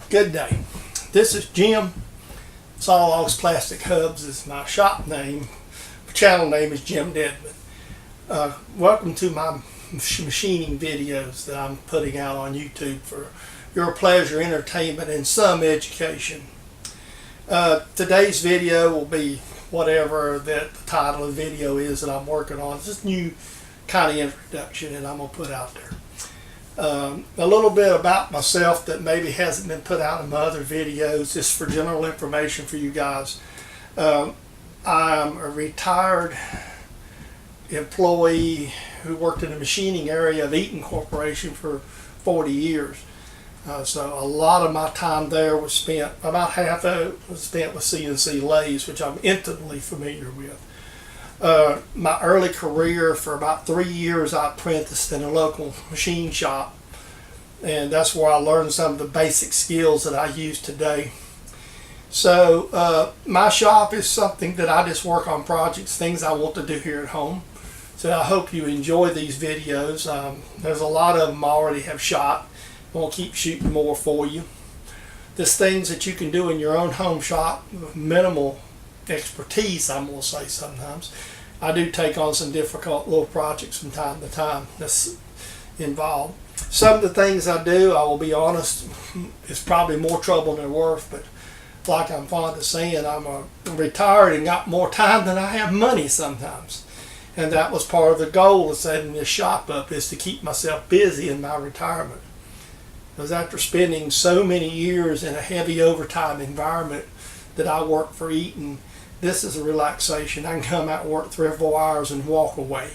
Good day. This is Jim. Sawlogs Plastic Hubs is my shop name. My channel name is Jim Deadman. Welcome to my machining videos that I'm putting out on YouTube for your pleasure, entertainment, and some education. Today's video will be whatever that the title of the video is that I'm working on. It's just a new kind of introduction that I'm going to put out there. A little bit about myself that maybe hasn't been put out in my other videos, just for general information for you guys. I'm a retired employee who worked in the machining area of Eaton Corporation for 40 years. So a lot of my time there was spent, about half of it was spent with CNC lathes, which I'm intimately familiar with. My early career, for about 3 years, I apprenticed in a local machine shop, and that's where I learned some of the basic skills that I use today. So my shop is something that I just work on projects, things I want to do here at home. So I hope you enjoy these videos. There's a lot of them I already have shot. We'll keep shooting more for you. There's things that you can do in your own home shop with minimal expertise, I'm going to say sometimes. I do take on some difficult little projects from time to time that's involved. Some of the things I do, I will be honest, it's probably more trouble than worth, but like I'm fond of saying, I'm retired and got more time than I have money sometimes. And that was part of the goal of setting this shop up, is to keep myself busy in my retirement. Because after spending so many years in a heavy overtime environment that I work for Eaton, this is a relaxation. I can come out and work 3 or 4 hours and walk away.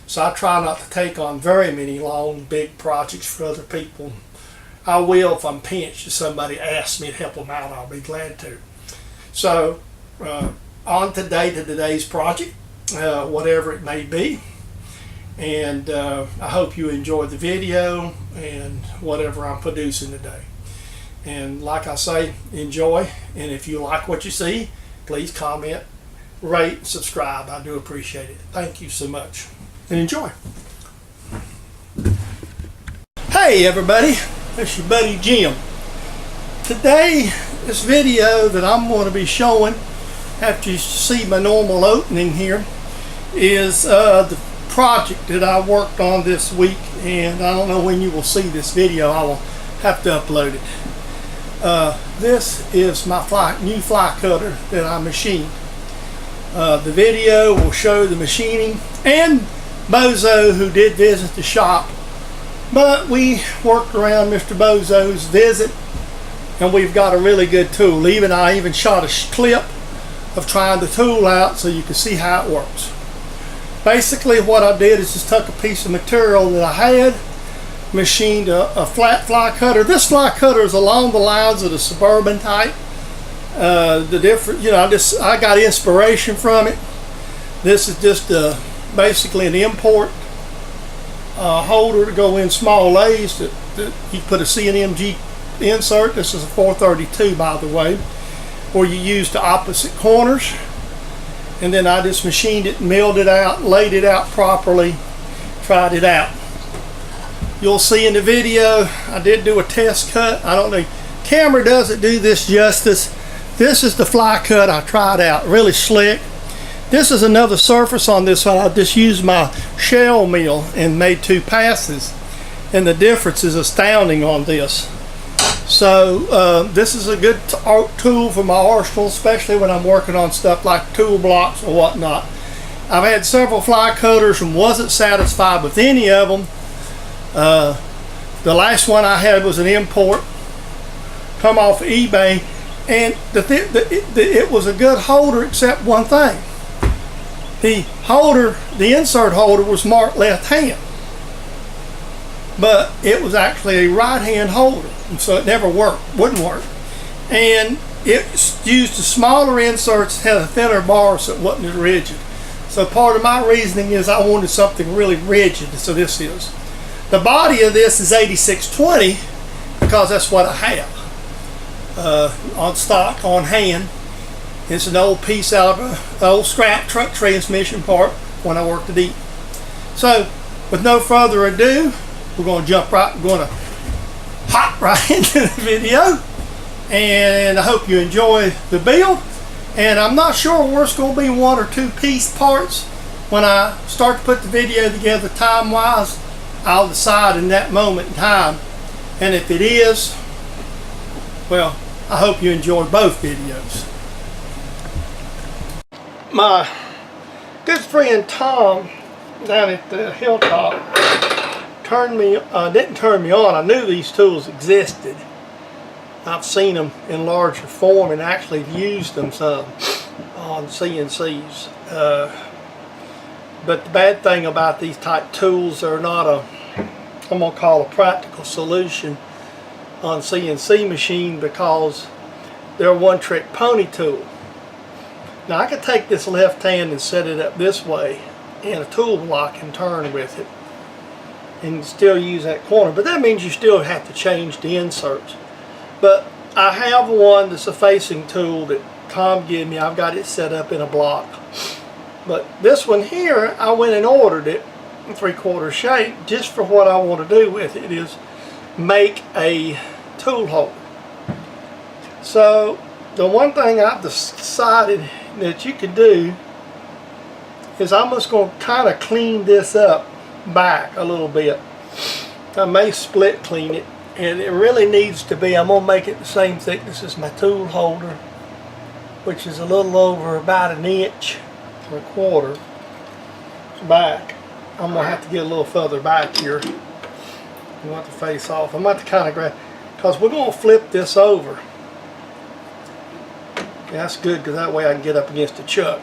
So I try not to take on very many long, big projects for other people. I will if I'm pinched. If somebody asks me to help them out, I'll be glad to. So on today to today's project, whatever it may be. And I hope you enjoy the video and whatever I'm producing today. And like I say, enjoy. And if you like what you see, please comment, rate, and subscribe. I do appreciate it. Thank you so much. And enjoy. Hey everybody, it's your buddy Jim. Today, this video that I'm going to be showing, after you see my normal opening here, is the project that I worked on this week. And I don't know when you will see this video. I will have to upload it. This is my new fly cutter that I machined. The video will show the machining and Bozo, who did visit the shop, but we worked around Mr. Bozo's visit, and we've got a really good tool. I even shot a clip of trying the tool out so you can see how it works. Basically what I did is just took a piece of material that I had, machined a flat fly cutter. This fly cutter is along the lines of the Suburban type. I got inspiration from it. This is just basically an import holder to go in small lathes that you put a CNMG insert. This is a 432, by the way, where you use the opposite corners. And then I just machined it, milled it out, laid it out properly, tried it out. You'll see in the video, I did do a test cut. I don't know, camera doesn't do this justice. This is the fly cut I tried out, really slick. This is another surface on this one. I just used my shell mill and made 2 passes. And the difference is astounding on this. So this is a good tool for my arsenal, especially when I'm working on stuff like tool blocks or whatnot. I've had several fly cutters and wasn't satisfied with any of them. The last one I had was an import, come off eBay, and it was a good holder except one thing. The insert holder was marked left hand, but it was actually a right hand holder, and so it never wouldn't work. And it used the smaller inserts, had a thinner bar, so it wasn't as rigid. So part of my reasoning is I wanted something really rigid, so this is. The body of this is 8620 because that's what I have on stock, on hand. It's an old piece out of an old scrap truck transmission part when I worked at Eaton. So with no further ado, we're going to jump right, we're going to hop right into the video, and I hope you enjoy the build. And I'm not sure where it's going to be 1 or 2 piece parts. When I start to put the video together time wise, I'll decide in that moment in time. And if it is, well, I hope you enjoy both videos. My good friend Tom down at the Hilltop didn't turn me on. I knew these tools existed. I've seen them in larger form and actually used them some on CNCs. But the bad thing about these type tools, they're not I'm going to call a practical solution on CNC machine, because they're a one-trick pony tool. Now I could take this left hand and set it up this way, and a tool block can turn with it and still use that corner, but that means you still have to change the inserts. But I have one that's a facing tool that Tom gave me. I've got it set up in a block. But this one here, I went and ordered it in 3/4 shape just for what I want to do with it, is make a tool holder. So the one thing I've decided that you could do is I'm just going to kind of clean this up back a little bit. I may split clean it, and it really needs to be, I'm going to make it the same thickness as my tool holder, which is a little over about 1.25 inches back. I'm going to have to get a little further back here. I want the face off. I'm going to kind of grab, because we're going to flip this over. Yeah, that's good, because that way I can get up against the chuck.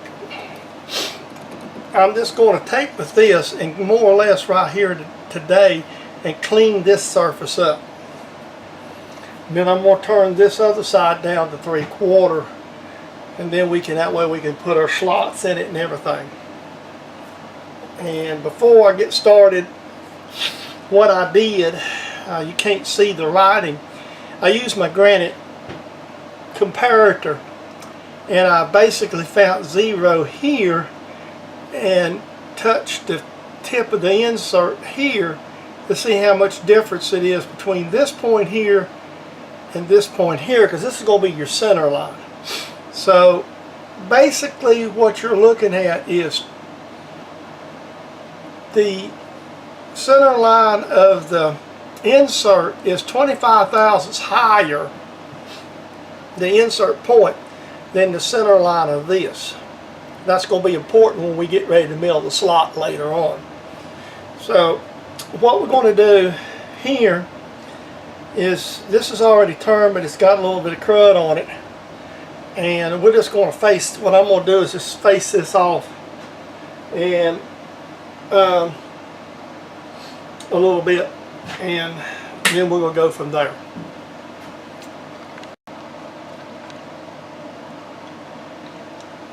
I'm just going to take with this and more or less right here today and clean this surface up. Then I'm going to turn this other side down to 3/4, and then that way we can put our slots in it and everything. And before I get started, what I did, you can't see the writing. I used my granite comparator, and I basically found 0 here and touched the tip of the insert here to see how much difference it is between this point here and this point here, because this is going to be your center line. So basically what you're looking at is the center line of the insert is 25 thousandths higher, the insert point, than the center line of this. That's going to be important when we get ready to mill the slot later on. So what we're going to do here is, this is already turned, but it's got a little bit of crud on it, and we're just going to face, what I'm going to do is just face this off and a little bit, and then we're going to go from there.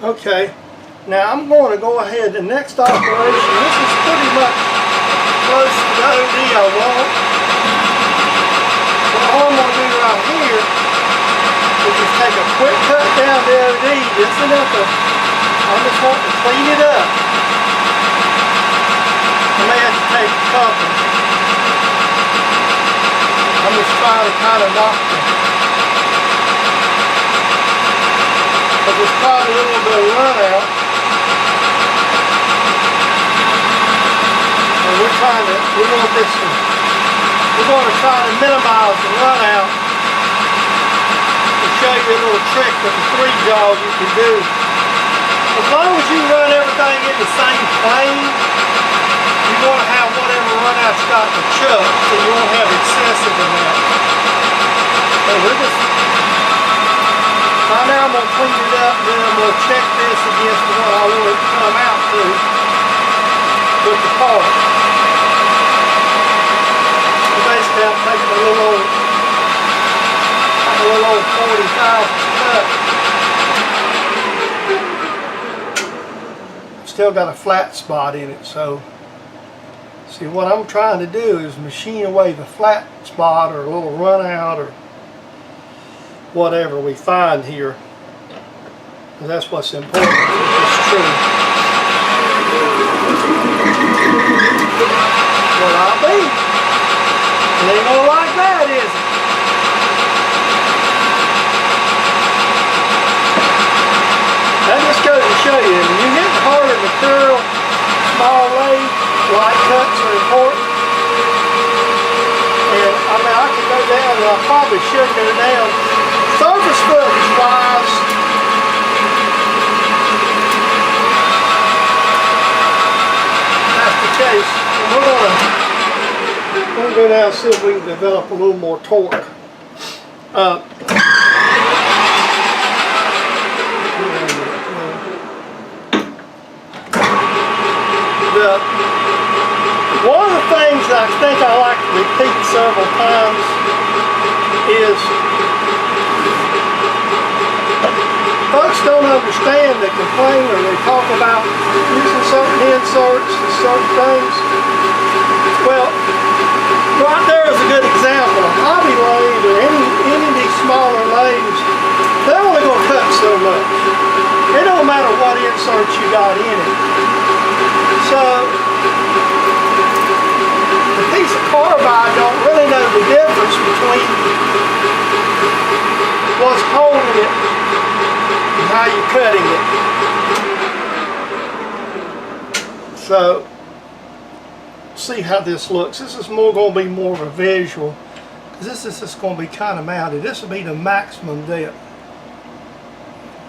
Okay, now I'm going to go ahead, the next operation, this is pretty much close to the OD I want. So all I'm going to do right here is just take a quick cut down the OD, just enough to, I just want to clean it up. I may have to take a couple. I'm just trying to kind of knock them. But there's probably a little bit of run out. And we're going to try to minimize the run out to show you a little trick with the 3 jaws you can do. As long as you run everything in the same plane, you're going to have whatever run out's got in the chuck, so you won't have excessive amount. So we're just, right now I'm going to clean it up, and then I'm going to check this against what I want it to come out to with the part. So basically I'm taking a little old 40,000 cut. Still got a flat spot in it, so see what I'm trying to do is machine away the flat spot or a little run out or whatever we find here, and that's what's important. It's true. Well, I'll be. It ain't gonna like that, is it? That just goes to show you, when you hit harder material, small lathe, light cuts are important. And I mean, I can go down, and I probably should go down. Surface footage wise, that's the case. And we're gonna go down and see if we can develop a little more torque. One of the things I think I like to repeat several times is folks don't understand the complainer. They talk about using certain inserts and certain things. Well, right there is a good example. A hobby lathe or any of these smaller lathes, they're only going to cut so much. It don't matter what inserts you got in it. So the piece of carbide don't really know the difference between what's holding it and how you're cutting it. So see how this looks. This is going to be more of a visual, because this is just going to be kind of mounted. This will be the maximum depth.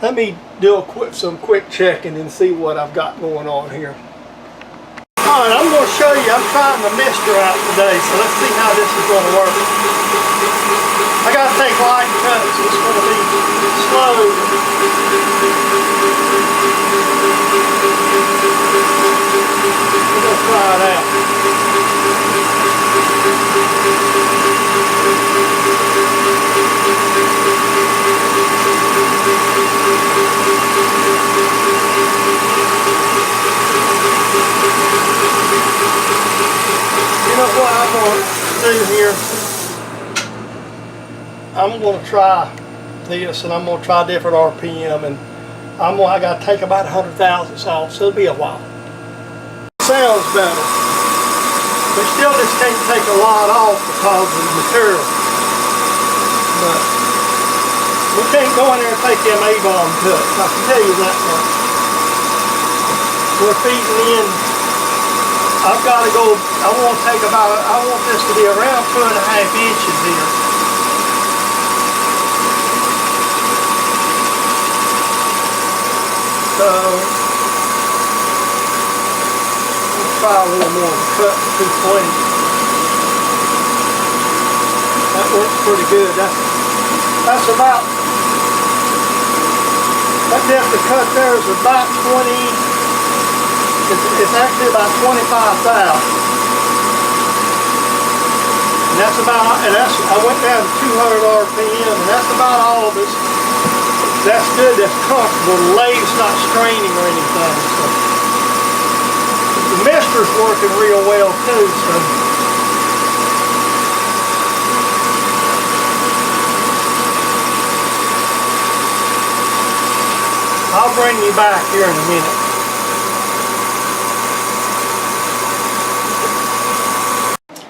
Let me do some quick checking and see what I've got going on here. Alright, I'm going to show you, I'm trying the mister out today, so let's see how this is going to work. I got to take light cuts, it's going to be slow. We're going to try it out. You know what I'm going to do here? I'm going to try this, and I'm going to try different RPM, and I got to take about 100 thousandths off, so it'll be a while. Sounds better. We still just can't take a lot off because of the material. But we can't go in there and take them A-bomb cuts, I can tell you that much. We're feeding in. I've got to go, I want this to be around 2.5 inches here. So, we'll try a little more cut to 220. That works pretty good. That's about, that depth of cut there is about 20. It's actually about 25 thou. And that's about, I went down to 200 RPM, and that's about all of it. That's good, that's comfortable. The lathe's not straining or anything. So. The mister's working real well too, so. I'll bring you back here in a minute.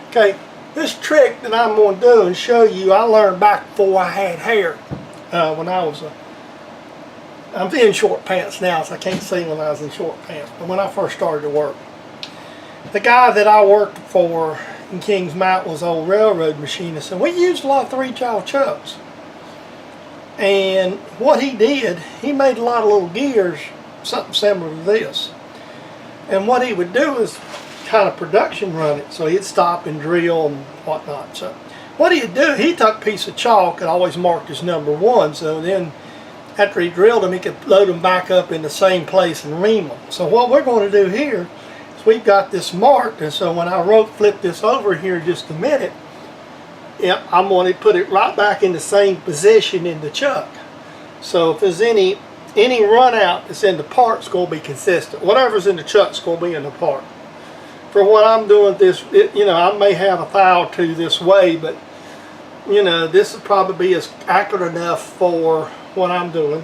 Okay, this trick that I'm going to do and show you, I learned back before I had hair. When I was, I'm in short pants now, so I can't see when I was in short pants. But when I first started to work, the guy that I worked for in Kings Mountain was an old railroad machinist, and we used a lot of 3-jaw chucks. And what he did, he made a lot of little gears, something similar to this. And what he would do is kind of production run it, so he'd stop and drill and whatnot. So what he'd do, he took a piece of chalk and always marked his number 1, so then after he drilled them, he could load them back up in the same place and ream them. So what we're going to do here is we've got this marked, and so when I flip this over here just a minute, I'm going to put it right back in the same position in the chuck. So if there's any run out that's in the part, it's going to be consistent. Whatever's in the chuck is going to be in the part. For what I'm doing this, I may have a thou or two this way, but this will probably be as accurate enough for what I'm doing,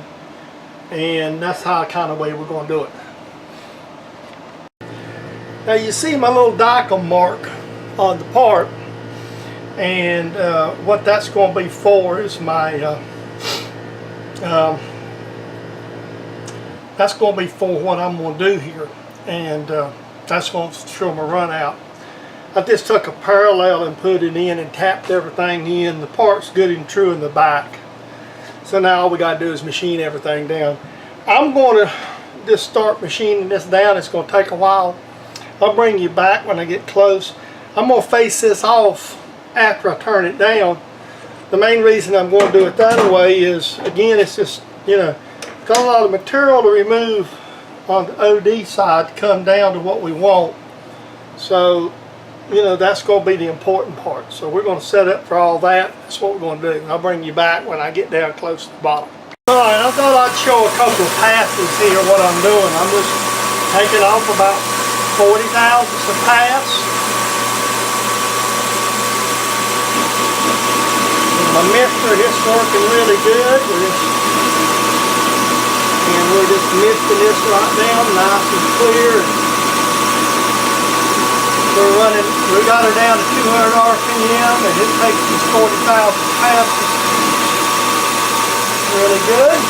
and that's how kind of way we're going to do it. Now you see my little dicom mark on the part. And what that's going to be for is my that's going to be for what I'm going to do here, and that's going to show my run out. I just took a parallel and put it in and tapped everything in. The part's good and true in the back. So now all we got to do is machine everything down. I'm going to just start machining this down. It's going to take a while. I'll bring you back when I get close. I'm going to face this off after I turn it down. The main reason I'm going to do it that way is, again, it's just, you know, got a lot of material to remove on the OD side to come down to what we want. So, you know, that's going to be the important part. So we're going to set up for all that. That's what we're going to do. I'll bring you back when I get down close to the bottom. Alright, I thought I'd show a couple of passes here what I'm doing. I'm just taking off about 40 thousandths a pass. And my mister is working really good. We're just misting this right down nice and clear. We're running, we got her down to 200 RPM, and it takes us 40,000 passes. Really good.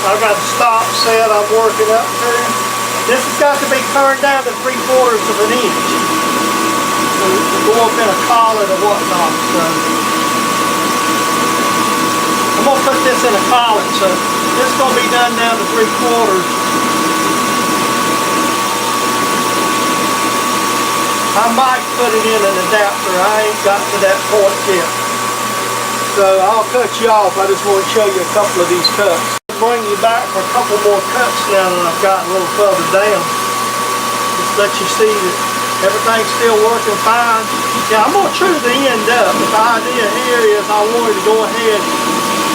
I've got the stop set I'm working up to. This has got to be turned down to 3/4 of an inch. So go up in a collet or whatnot. So I'm going to put this in a collet, so this is going to be done down to 3/4. I might put it in an adapter. I ain't got to that point yet. So I'll cut you off. I just want to show you a couple of these cuts. I'll bring you back for a couple more cuts now that I've gotten a little further down. Just let you see that everything's still working fine. Yeah, I'm going to true the end up. But the idea here is I wanted to go ahead.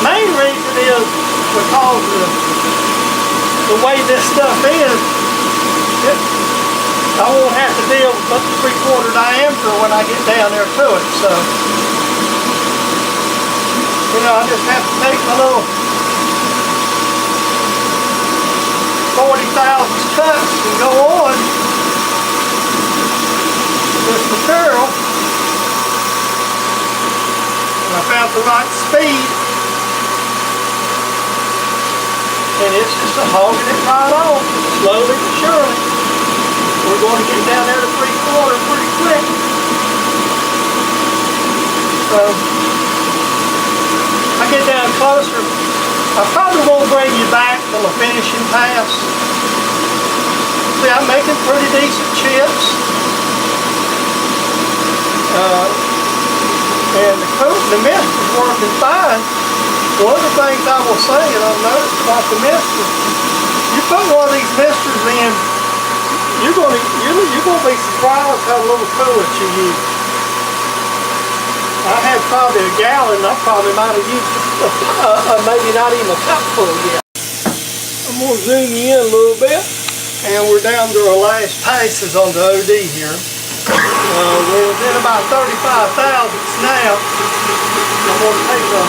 Main reason is because of the way this stuff is. I won't have to deal with the 3/4 diameter when I get down there to it. So, you know, I just have to take my little 40 thousandths cuts and go on this material. And I found the right speed. And it's just hogging it right on, slowly but surely. We're going to get down there to 3/4 pretty quick. So, I get down closer. I probably won't bring you back till the finishing pass. See, I'm making pretty decent chips. And the mist is working fine. One of the things I will say, and I've noticed about the misters, you put one of these misters in, you're going to be surprised how little coolant you use. I had probably a gallon. I probably might have used maybe not even a cupful yet. I'm going to zoom you in a little bit, and we're down to our last passes on the OD here. We're within about 35 thousandths now. I'm going to take a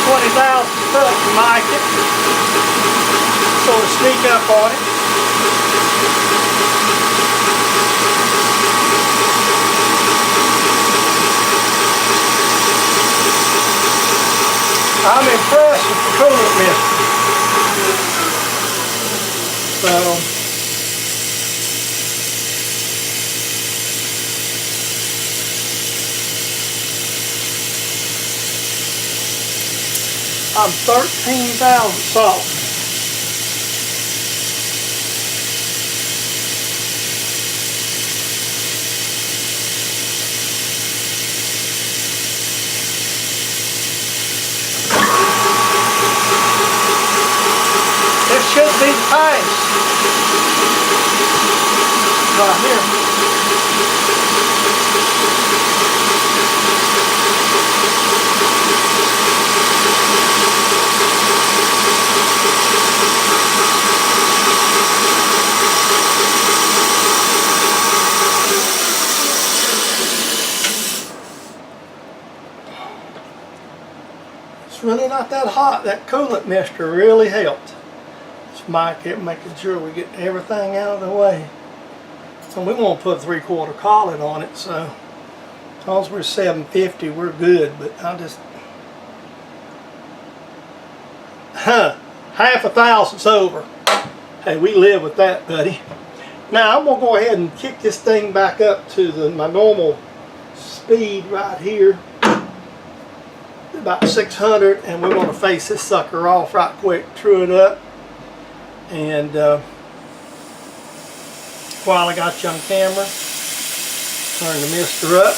20 thousandths cut and mic it. Sort of sneak up on it. I'm impressed with the coolant mist. So, I'm 13,000 salt. This should be the pace. Right here. It's really not that hot. That coolant mister really helped. Just mic it, making sure we get everything out of the way. So we want to put a 3/4 collet on it, so because we're 750, we're good, but I'll just, half a thousandths over. Hey, we live with that, buddy. Now I'm gonna go ahead and kick this thing back up to my normal speed right here, about 600, and we're gonna face this sucker off right quick, true it up, and while I got you on camera, turn the mister up.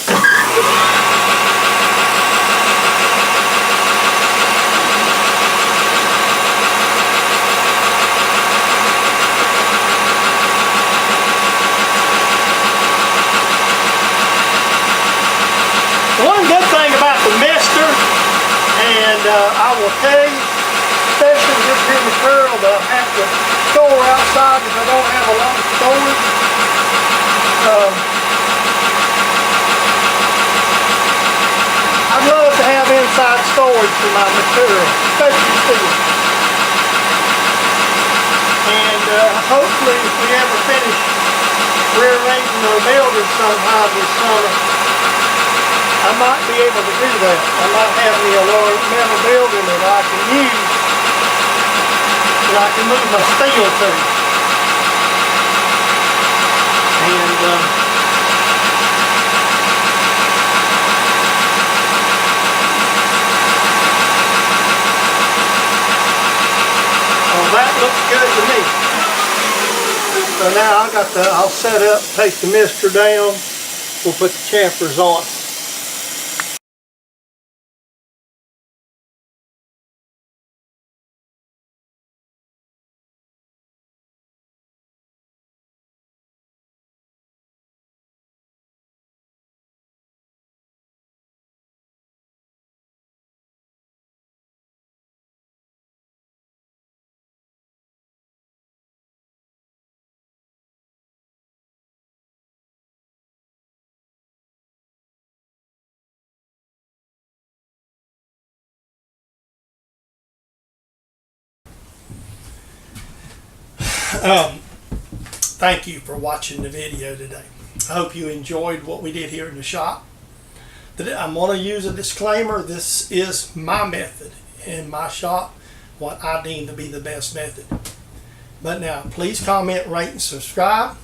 One good thing about the mister, and I will tell you, especially with this here material that I have to store outside if I don't have a lot of storage. I'd love to have inside storage for my material, especially steel. And hopefully if we ever finish rearranging our building sometime this summer, I might be able to do that. I might have me a large metal building that I can use, that I can move my steel to. And well, that looks good to me. So now I'll set up, take the mister down, we'll put the chamfers on. Thank you for watching the video today. I hope you enjoyed what we did here in the shop. I'm going to use a disclaimer. This is my method in my shop, what I deem to be the best method. But now, please comment, rate, and subscribe.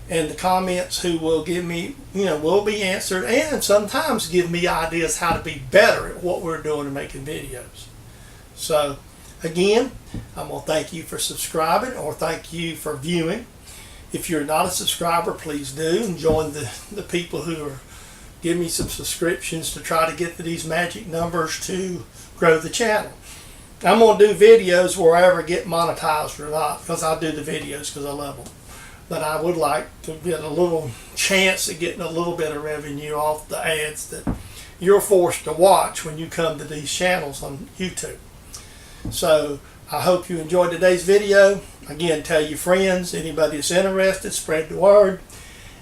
And the comments who will give me, will be answered, and sometimes give me ideas how to be better at what we're doing and making videos. So, again, I'm going to thank you for subscribing, or thank you for viewing. If you're not a subscriber, please do, and join the people who are giving me some subscriptions to try to get to these magic numbers to grow the channel. I'm going to do videos where I ever get monetized or not, because I do the videos because I love them. But I would like to get a little chance at getting a little bit of revenue off the ads that you're forced to watch when you come to these channels on YouTube. So I hope you enjoyed today's video. Again, tell your friends, anybody that's interested, spread the word.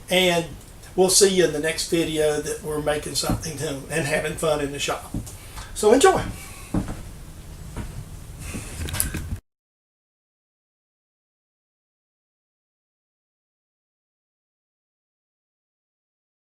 And we'll see you in the next video that we're making something to and having fun in the shop. So enjoy.